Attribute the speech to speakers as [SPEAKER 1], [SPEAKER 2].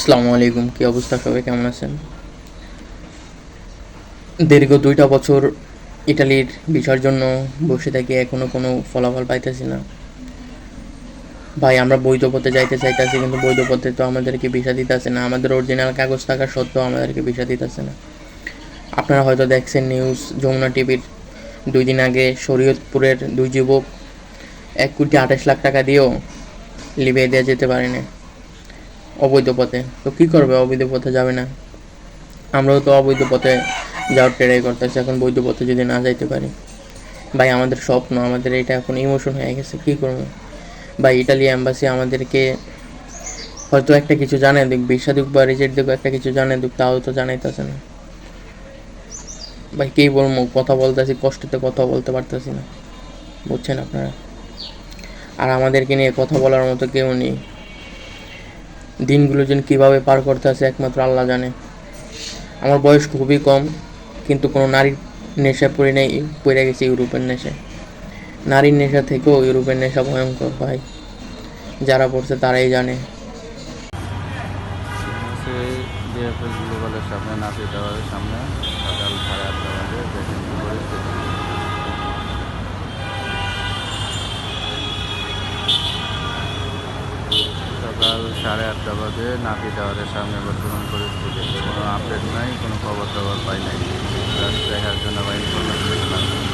[SPEAKER 1] আসসালামু আলাইকুম, কী অবস্থা? সবাই কেমন আছেন? দীর্ঘ 2টা বছর ইটালির ভিসার জন্য বসে থাকি, এখনও কোনো ফলাফল পাইতেছি না। ভাই, আমরা বৈধ পথে যাইতে চাইতেছি, কিন্তু বৈধ পথে তো আমাদেরকে ভিসা দিতেছে না। আমাদের অরিজিনাল কাগজ থাকা সত্ত্বেও আমাদেরকে ভিসা দিতেছে না। আপনারা হয়তো দেখছেন নিউজ, যমুনা টিভির 2 দিন আগে শরীয়তপুরের 2 যুবক 1,28,00,000 টাকা দিয়েও লিবিয়া দিয়ে যেতে পারে না অবৈধ পথে। তো কী করবে? অবৈধ পথে যাবে না। আমরাও তো অবৈধ পথে যাওয়ার ট্রাই করতেছি, এখন বৈধ পথে যদি না যাইতে পারি। ভাই, আমাদের স্বপ্ন, আমাদের এটা এখন ইমোশন হয়ে গেছে, কী করবো? ভাই, ইটালি অ্যাম্বাসি আমাদেরকে হয়তো একটা কিছু জানাই দিক, ভিসা দিক বা রিজেক্ট দিক, একটা কিছু জানাই দিক, তাও তো জানাইতেছে না। ভাই, কী বলবো? কথা বলতেছি, কষ্টতে কথা বলতে পারতেছি না, বুঝছেন আপনারা? আর আমাদেরকে নিয়ে কথা বলার মতো কেউ নেই। দিনগুলো যেন কীভাবে পার করতে আছে একমাত্র আল্লাহ জানে। আমার বয়স খুবই কম, কিন্তু কোনো নারীর নেশা পড়ে গেছে ইউরোপের নেশায়। নারীর নেশা থেকেও ইউরোপের নেশা ভয়ঙ্কর ভাই, যারা পড়ছে তারাই জানে।
[SPEAKER 2] ডিএফএল গ্লোবালের সামনে, নাফি টাওয়ারের সামনে সকাল 8:30 বাজে। দেখেন কি পরিস্থিতি। সকাল 8:30 বাজে নাফি টাওয়ারের সামনে বর্তমান পরিস্থিতি। কোনো আপডেট নাই, কোনো খবর টবর পাই নাই। জাস্ট দেখার জন্য বা ইনফরমেশন